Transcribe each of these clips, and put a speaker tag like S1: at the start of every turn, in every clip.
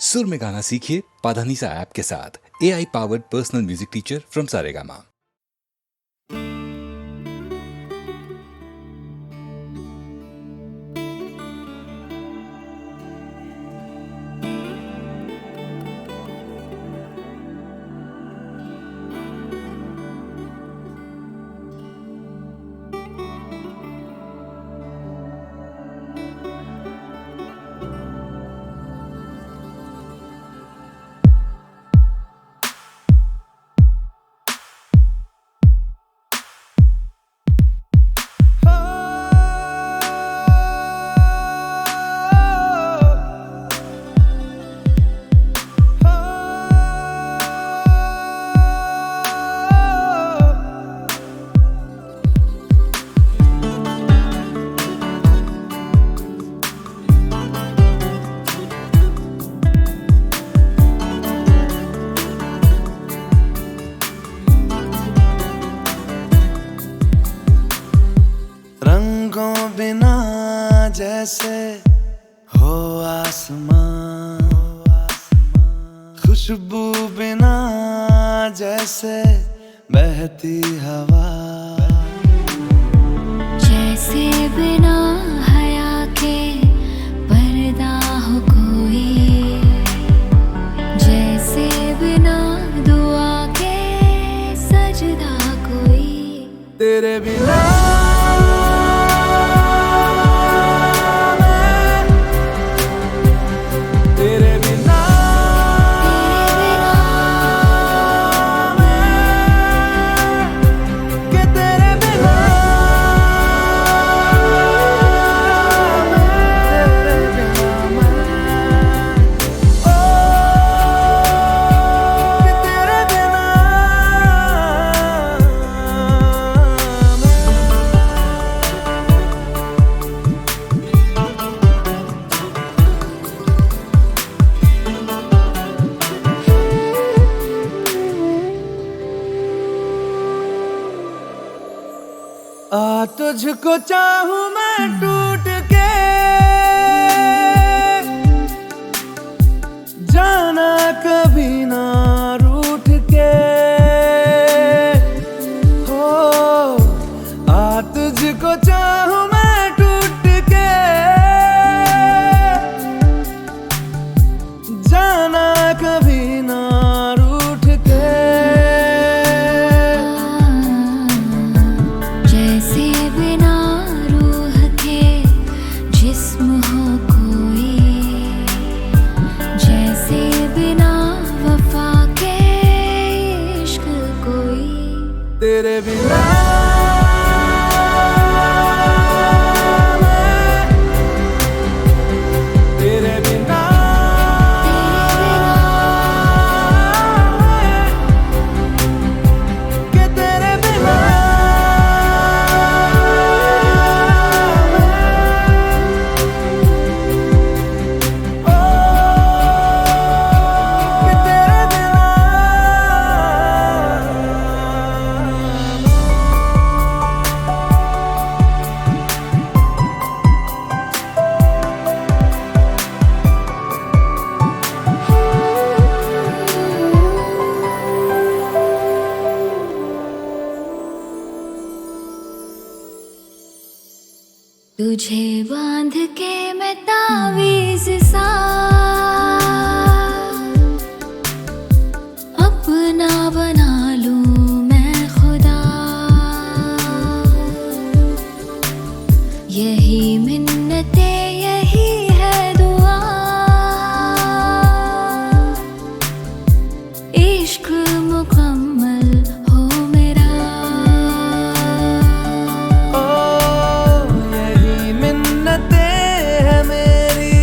S1: सुर में गाना सीखिए पाधानीसा ऐप के साथ। AI powered personal music teacher from Saregama.
S2: रंगों बिना जैसे हो आसमां, खुशबू बिना जैसे बहती हवा,
S3: जैसे बिना हया के पर्दा हो कोई, जैसे बिना दुआ के सजदा कोई।
S2: तेरे बिना तुझको चाहूं मैं टूट के, जाना कभी ना रूठ के, हो तुझको चाहूं मैं टूट के, जाना कभी ना रूठ के। तेरे बिना
S3: तुझे बांध के मैं तावीज़ सा अपना बना लूं मैं खुदा, यही मिन्नते यही है दुआ, इश्क मुकम्मल हो मेरा।
S2: यही मिन्नतें है मेरी।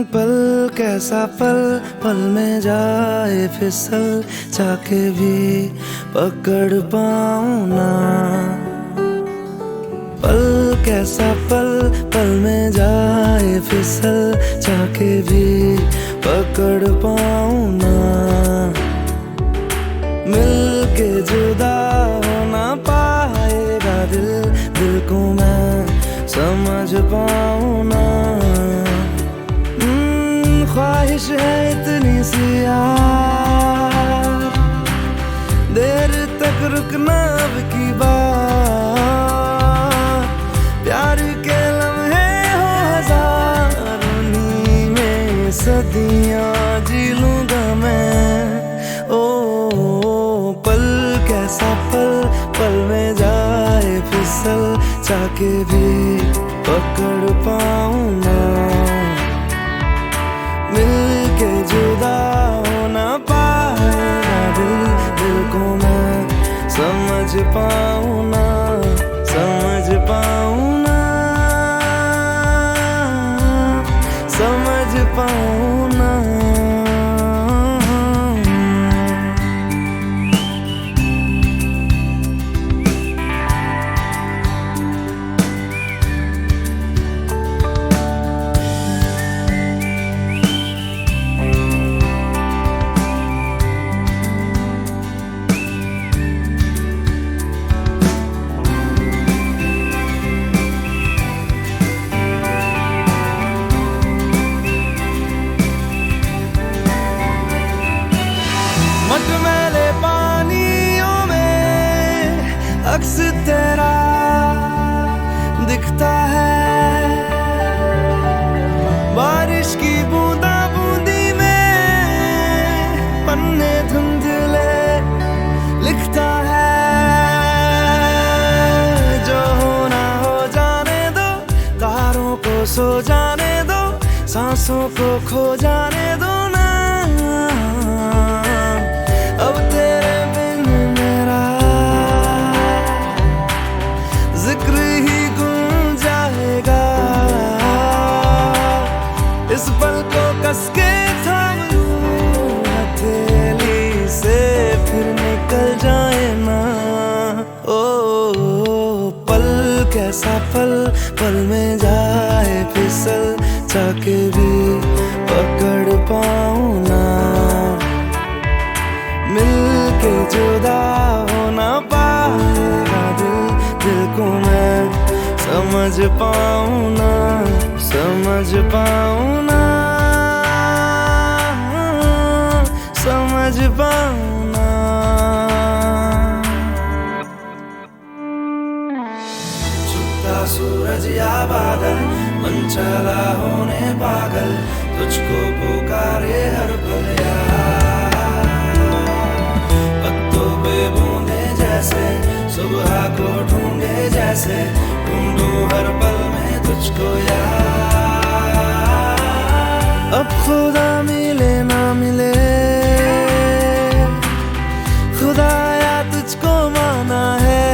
S2: पल कैसा पल, पल में जाए फिसल, चाके भी पकड़ पाऊं ना। पल कैसा पल, पल में जाए फिसल, चाके भी पकड़ पाऊं ना। मिल के जुदा हो ना पाएगा दिल, दिल को मैं समझ पाऊं ना। ख्वाहिश है इतनी सी यार, देर तक रुकना अब की बात। प्यार के लम्हे हो हजार, उन्हीं में सदियां जी लूंगा मैं। ओ पल कैसा पल, पल में जाए फिसल, चाके भी पकड़ पाऊं ना। मिल के जुदा हो ना पाएगा दिल, दिल को मैं समझ पाऊं ना, समझ पाऊं ना, समझ पाऊं ना। मटमैले पानियों में अक्स तेरा दिखता है, बारिश की बूंदा बूंदी में पन्ने धुंधले लिखता है। जो होना हो जाने दो, तारों को सो जाने दो, सांसों को खो जाने दो ना। अब तेरे बिन मेरा जिक्र ही गुम जाएगा। इस पल को कस के थाम लूं हथेली से, फिर निकल जाए ना। ओ पल कैसा पल, पल में जाए फिसल, चाके भी पकड़ पाऊं ना। मिल के जुदा हो ना पाएगा दिल, दिल को मैं समझ पाऊं ना, समझ पाऊं ना, समझ पाऊं ना। छुपता सूरज या बादल, मन चला होने पागल, तुझको पुकारे हर पल यार। पत्तों पे बूंदे जैसे, सुबह को ढूंढे जैसे, ढूंढूं हर पल में तुझको यार। अब खुदा मिले ना मिले, खुदाया तुझको माना है।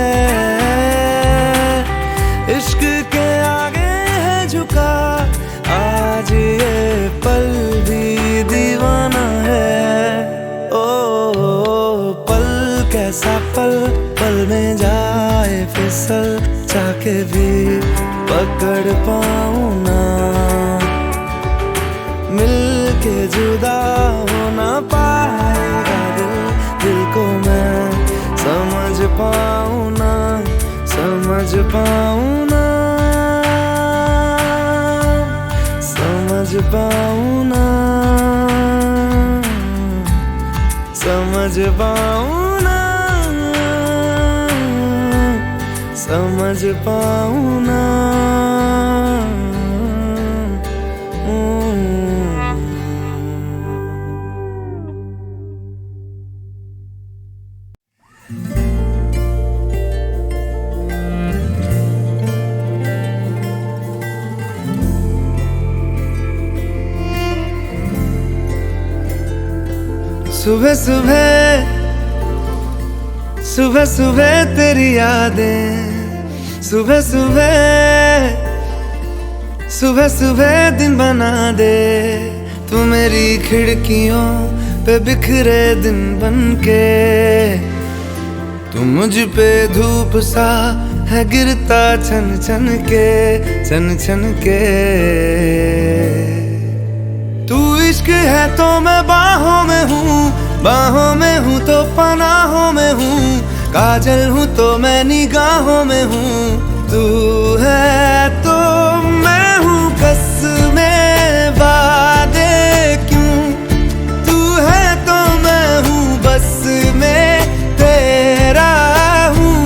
S2: इश्क के आगे है झुका, आज ये पल भी दीवाना है। ओ पल कैसा पल, पल में जाए फिसल, चाके भी पकड़ पाऊं ना। मिल के जुदा हो ना पाएगा दिल, दिल को मैं समझ पाऊं ना, समझ पाऊं ना, समझ पाऊं ना, समझ पाऊं ना, समझ पाऊं ना। सुबह सुबह सुबह सुबह तेरी यादें, सुबह सुबह सुबह सुबह दिन बना दे तू मेरी खिड़कियों पे बिखरे दिन बनके। तू मुझ पे धूप सा है गिरता छन छन के, छन छन के। तू इश्क है तो मैं बाहों में हूँ, बाहों में हूँ तो पनाहों में हूँ, काजल हूँ तो मैं निगाहों में हूँ। तू है तो मैं हूँ कसमें वादे क्यों, तू है तो मैं हूँ बस में तेरा हूँ।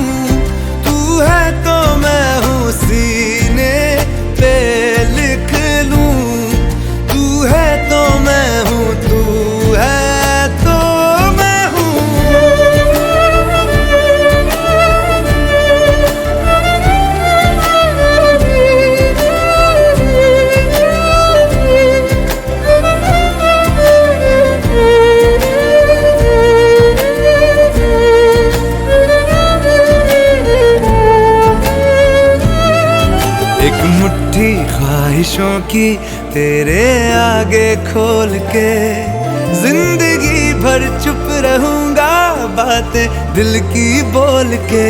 S2: तू है तो मैं हूँ सीने पे लिख लूँ, तू है तो मैं हूँ, तू है तो मैं हूँ। एक मुट्ठी ख्वाहिशों की तेरे आगे खोल के, जिंदगी भर चुप रहूंगा बातें दिल की बोल के।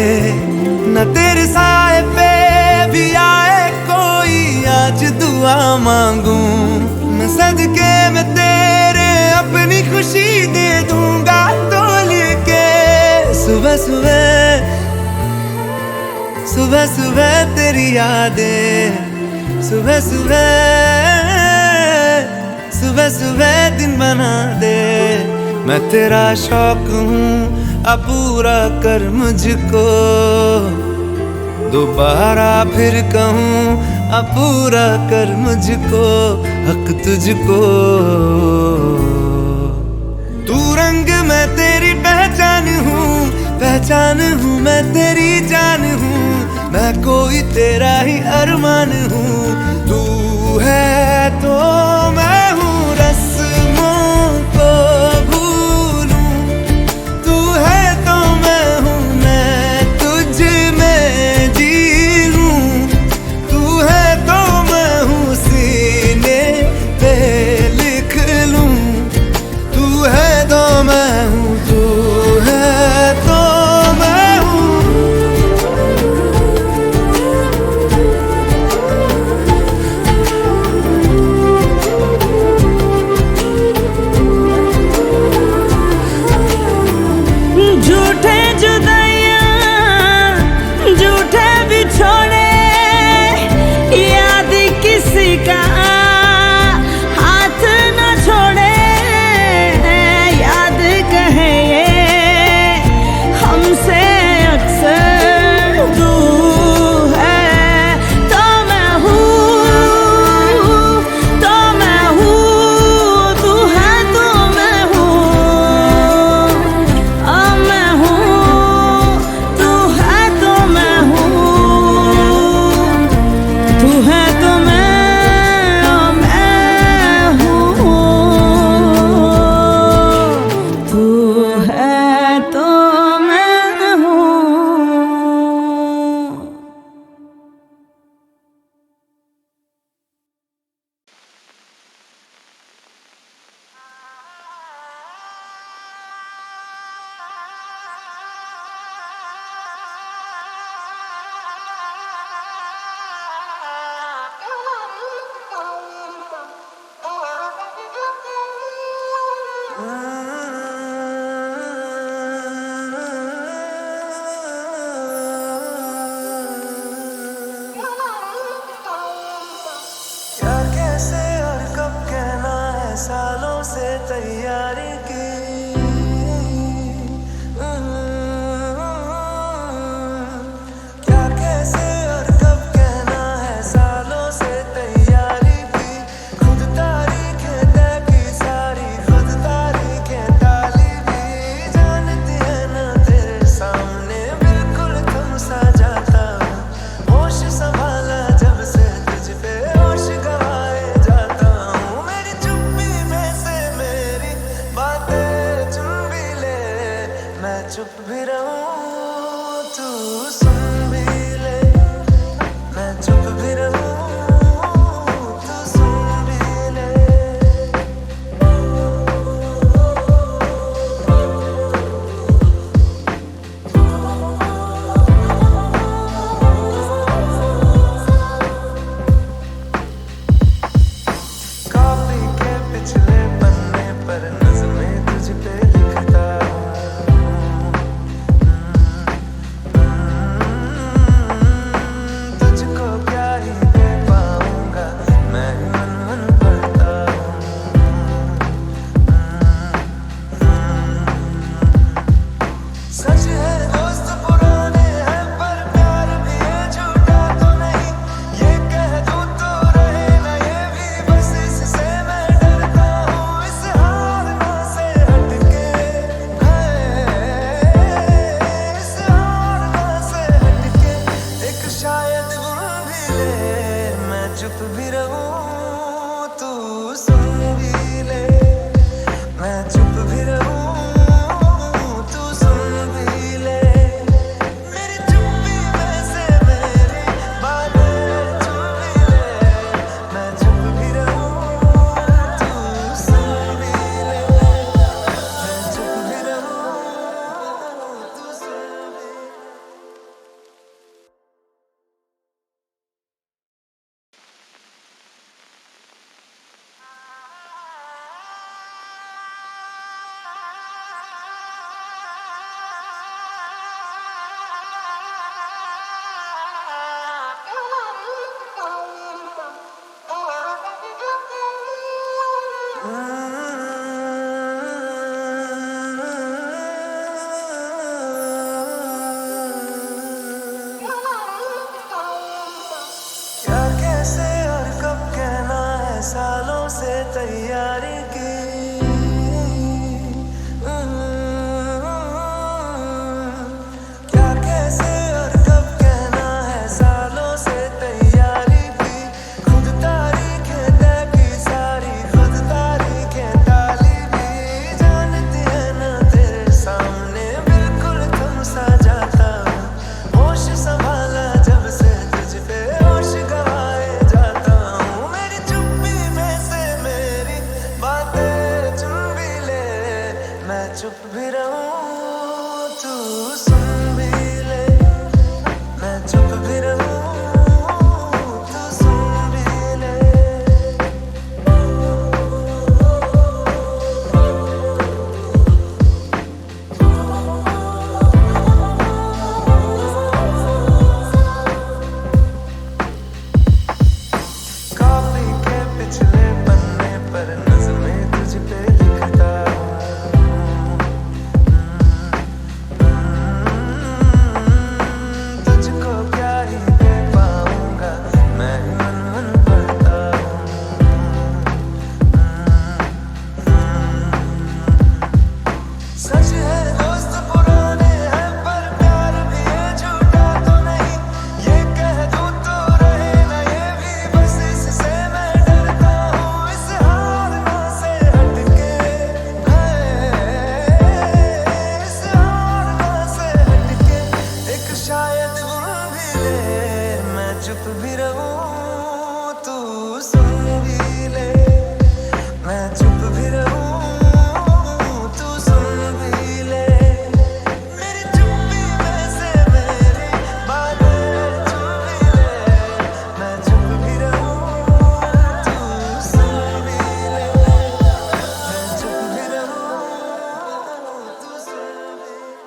S2: न तेरे साए पे भी आए कोई आज दुआ मांगू, मैं सदके में तेरे अपनी खुशी दे दूंगा तोल के। सुबह सुबह सुबह सुबह तेरी यादें, सुबह सुबह सुबह सुबह दिन बना दे। मैं तेरा शौक हूँ अब पूरा कर मुझको, दोबारा फिर कहूँ अब पूरा कर मुझको, हक तुझको। तू रंग मैं तेरी पहचान हूँ, पहचान हूँ मैं तेरी जान हूँ, मैं कोई तेरा ही अरमान हूँ। तू है तो मैं हूँ रस्मों को भूलूं, तू है तो मैं हूँ मैं तुझ में जी लूं। तू है तो मैं हूँ सीने पे लिख लूं, तू है तो मैं हूँ, तू है तो मैं हूँ।
S4: झूठे जुदाइयां झूठे बिछोड़े, याद किसी का हाथ न छोड़े। याद कहे ये हमसे अक्सर, तू है तो मैं हूँ, तो मैं हूँ, तू है तो मैं हूँ। मैं हूँ, तू है तो मैं हूँ, तू है तो मैं हूँ, तू है तो मैं हूँ।
S2: क्या कैसे और कब कहना है, सालों से तैयारी की। क्या कैसे और कब कहना है, सालों से तैयारी की। खुद तारीखें तय की सारी, खुद तारीखें क्या कैसे और कब कहना है, सालों से तैयारी की। क्या कैसे और कब कहना है, सालों से तैयारी की। खुद तारीखें तय की सारी, खुद तारीखें ताली भी। जानती है ना तेरे सामने बिल्कुल थम सा जाता हूँ। होश संभाला जब से तुझ पे होश गवाए जाता हूँ। मेरी चुप्पी में से मेरी बातें चुन भी ले, मैं चुप भी रहूं तू सुन भी ले। मैं चुप भी रहूं तू सुन भी ले। कॉपी के पिछले पन्ने पर नज़्में तुझ पे लिखता हूँ। तुझको क्या ही दे पाऊंगा, मैं ही मन मन पढ़ता हूँ। सच है दोस्त पुराने हैं, पर प्यार भी है झूठा तो नहीं। ये कह दूं तो रहे ना ये भी, बस इससे मैं डरता हूँ। इस हारना से हटके, इस हारना से हटके एक शायद गुम भी ले। मैं चुप भी रहूं तू सुन भी ले। मैं चुप भी रहूं तू सुन भी ले। मेरी चुप्पी में से मेरी बातें चुन भी ले। मैं चुप भी रहूं तू सुन भी ले। मैं चुप भी रहूं तू सुन भी ले।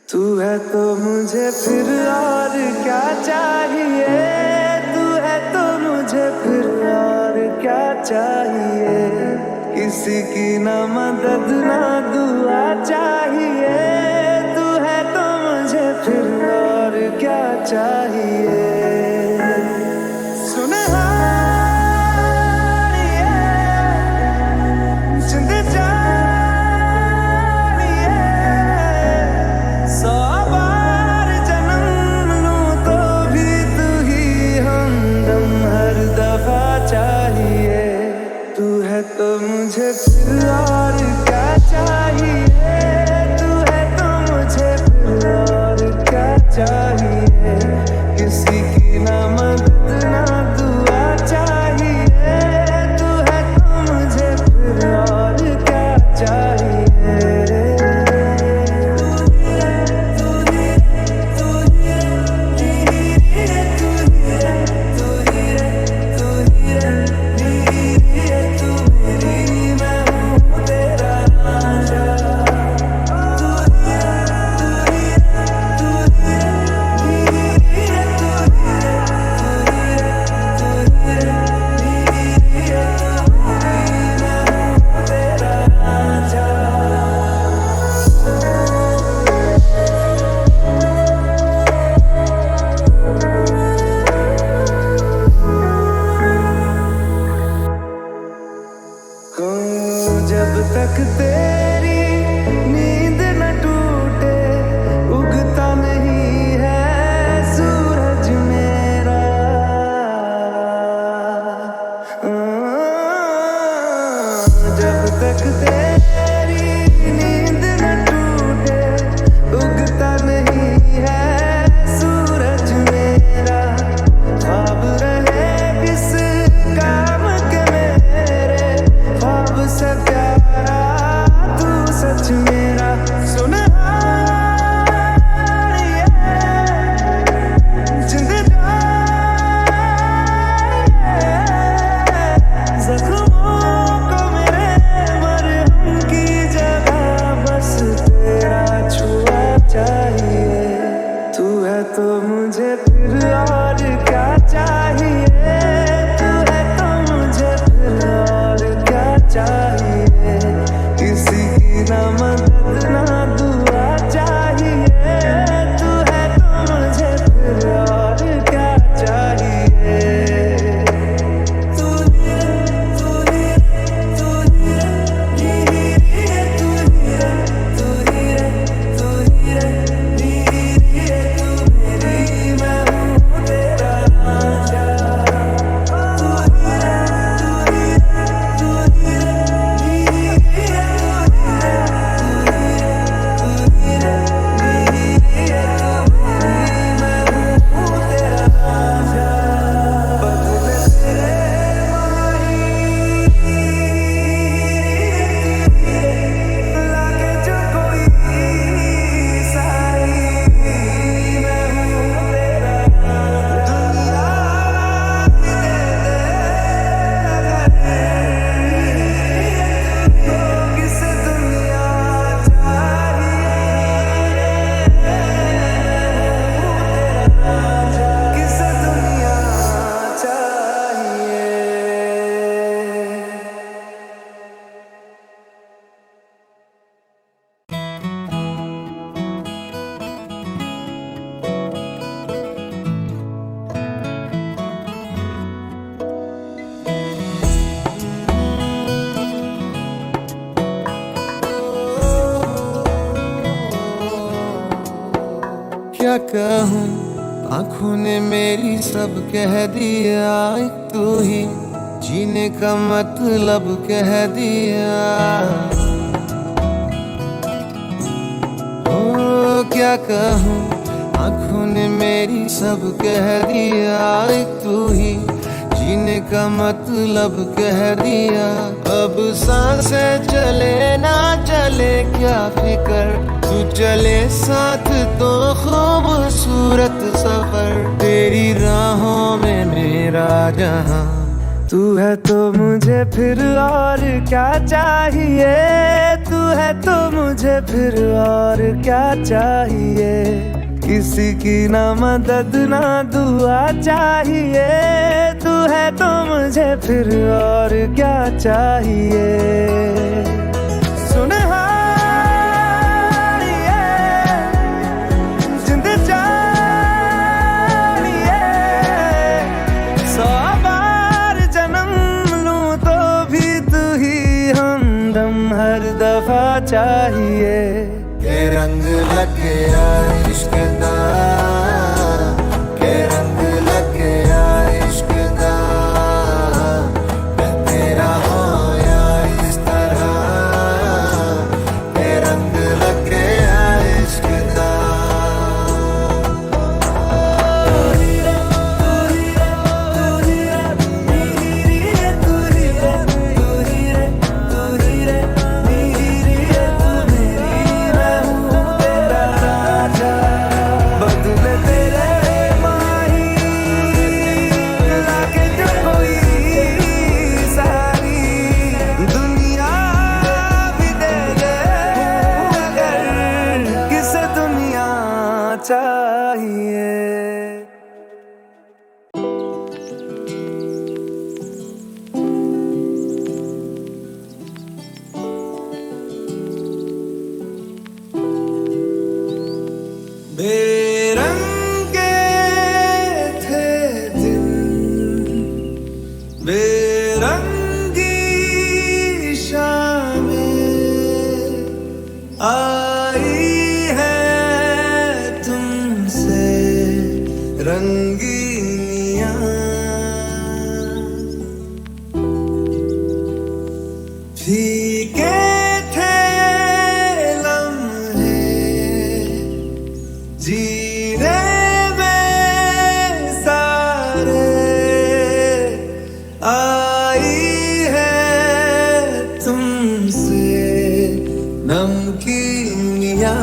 S2: तू है तो मुझे फिर और क्या चाहिए। तू है तो मुझे फिर और क्या चाहिए। किसी की ना मदद ना दुआ चाहिए। तू है तो मुझे फिर और क्या चाहिए। सुनहारिए, जिंद जानिए, 100 बार जन्म लूं तो भी तू ही हमदम हर दफा चाहिए। तू है तो मुझे फिर और क्या चाहिए। तू है तो मुझे फिर और क्या चाहिए।
S5: सब कह दिया, एक तू ही जीने का मतलब कह दिया। ओ क्या कहूँ, आँखों ने मेरी सब कह दिया, एक तू ही जीने का मतलब कह दिया। अब सांसें चले ना चले क्या फिकर, तू चले साथ तो खूबसूरत सफर। तेरी राहों में मेरा जहां, तू है तो मुझे फिर और क्या चाहिए, तू है तो मुझे फिर और क्या चाहिए। किसी की ना मदद ना दुआ चाहिए, तू है तो मुझे फिर और क्या चाहिए। सुन जिंद जानिए, 100 बार जन्म लूं तो भी तू ही हमदम हर दफा चाहिए। के रंग लगे इश्क दा, के रंग लगे इश्क दा, मैं तेरा होया इस तरह। के रंग लगे इश्क दा। चाहिए। बेरंगे थे दिन, बेरंगी शामें आई रंगीनियां। फीके थे लम्हे जीने में सारे, आई है तुमसे नमकीनियां।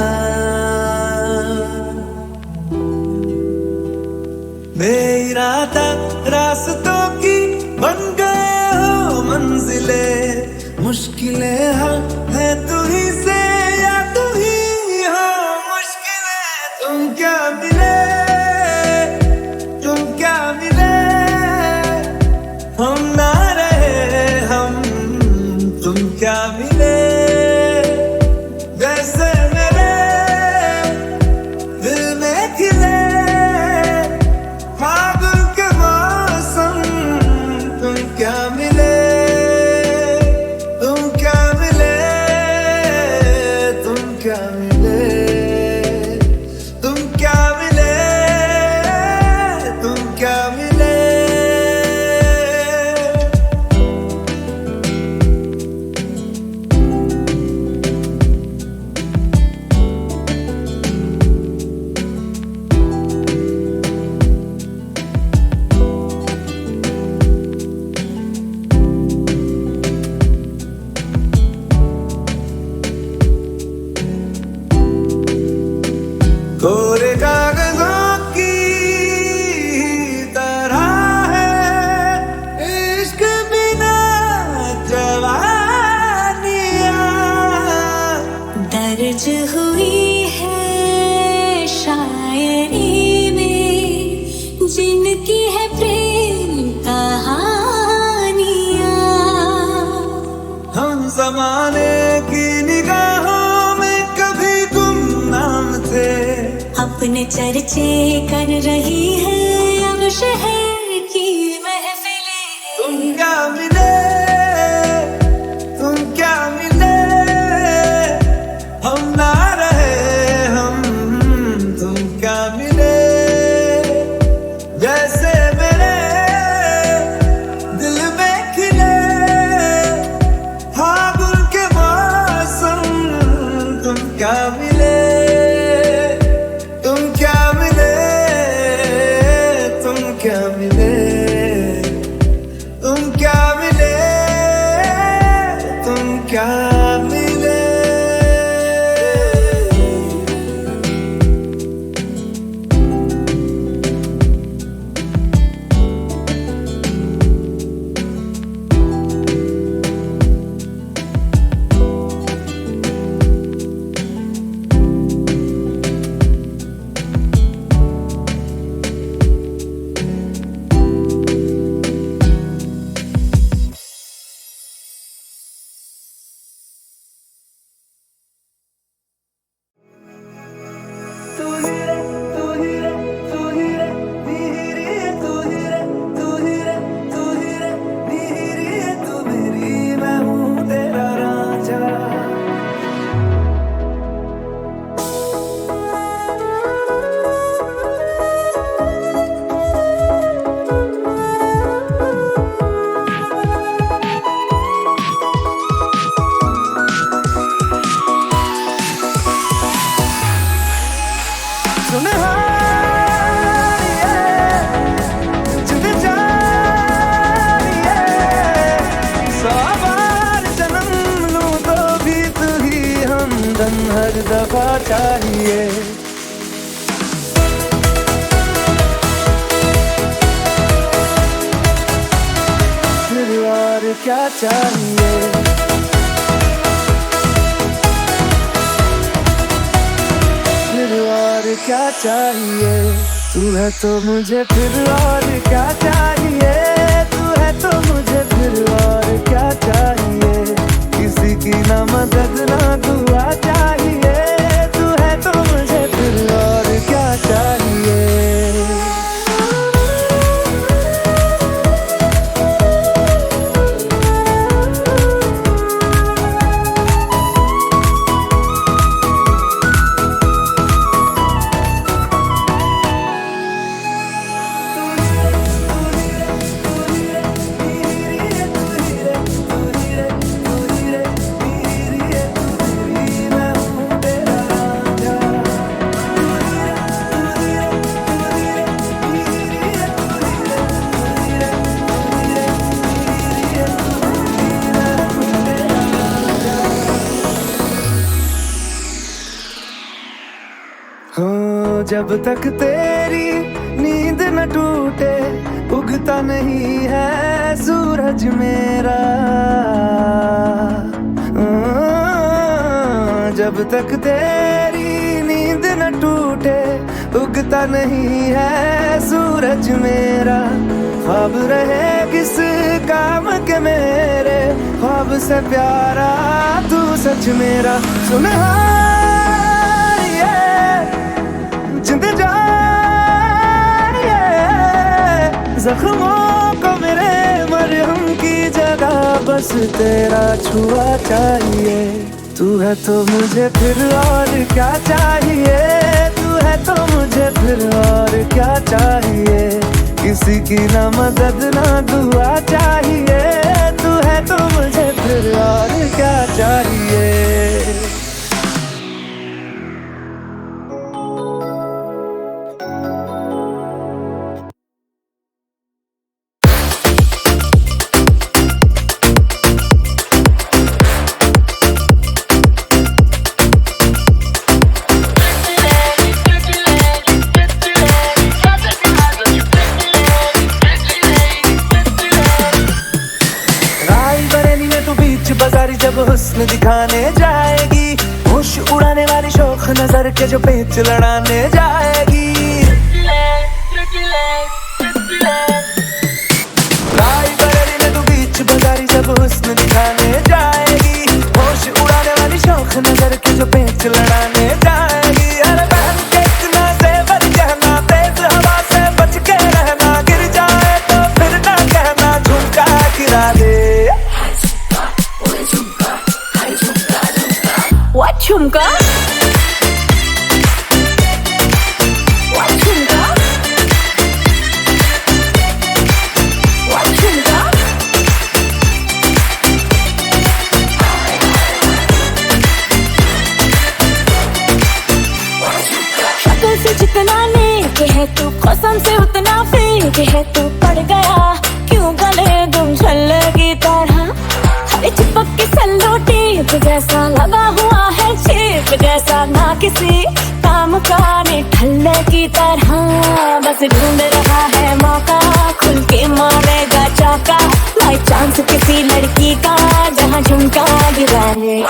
S5: बेइरादा रास्तों की बन गए हो मंजिलें, मुश्किलें हल है तू ही से या तू ही हो मुश्किलें। तुम क्या मिले, तुम क्या मिले, हम ना रहे हम, तुम क्या मिले। वैसे मेरे दिल में खिले फागुन के मौसम, तुम क्या मिले, तुम क्या मिले।
S2: बंधन हर दफा चाहिए। फिर और क्या चाहिए? फिर और क्या चाहिए? तू है तो मुझे फिर और क्या चाहिए? तू है तो मुझे फिर और क्या चाहिए? किसी की ना मदद ना दुआ चाहिए। तू है तो मुझे फिर और क्या चाहिए? जब तक तेरी नींद न टूटे उगता नहीं है सूरज मेरा। जब तक तेरी नींद न टूटे उगता नहीं है सूरज मेरा। ख्वाब रहे किस काम के मेरे, ख्वाब से प्यारा तू सच मेरा। सुन जिंद जाए जख्मों को मेरे मरहम की जगह बस तेरा छुआ चाहिए। तू है तो मुझे फिर और क्या चाहिए? तू है तो मुझे फिर और क्या चाहिए? किसी की ना मदद ना दुआ चाहिए। तू है तो मुझे फिर और क्या चाहिए? जब हुस्न दिखाने जाएगी, होश उड़ाने वाली शौक नजर के जो पेच लड़ाने जाएगी। रायबरेली में तू बीच बाजारी जब हुस्न दिखाने जाएगी, होश उड़ाने वाली शौक नजर के जो पेच लड़ाने जाएगी। अरे बहन के इतना ज़ेवर कहना, तेज हवा से बच के रहना, गिर जाए तो फिर ना कहना झुमका गिरा दे।
S4: What झुमका? What झुमका? What झुमका? शक्ल से जितना नेक है तू, कसम से उतना फेक है तू। पड़ गया क्यों गले गुम छल्ले की तरह, हरे चिपक के सल्लो टेप जैसा लगा हुआ है चेप जैसा, ना किसी काम का निठल्ले की तरह। बस ढूंढ रहा है मौका, खुल के मारेगा चाका, बाई चांस किसी लड़की का जहाँ झुमका गिरा ले।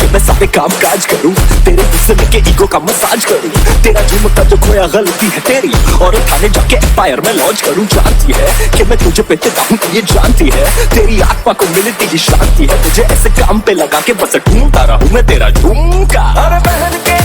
S6: मैं सारे काम काज करूं, तेरे हुस्न के ईगो का मसाज करूं। तेरा झुमका जो खोया गलती है तेरी, और थाने जाके एम्पायर में लॉन्च करूं। जानती है कि मैं तुझे पे हूं, ये जानती है तेरी आत्मा को मिलती ही शांति है। तुझे ऐसे काम पे लगा के बस ढूंढता रहूं मैं तेरा झुमका।
S2: अरे बहन के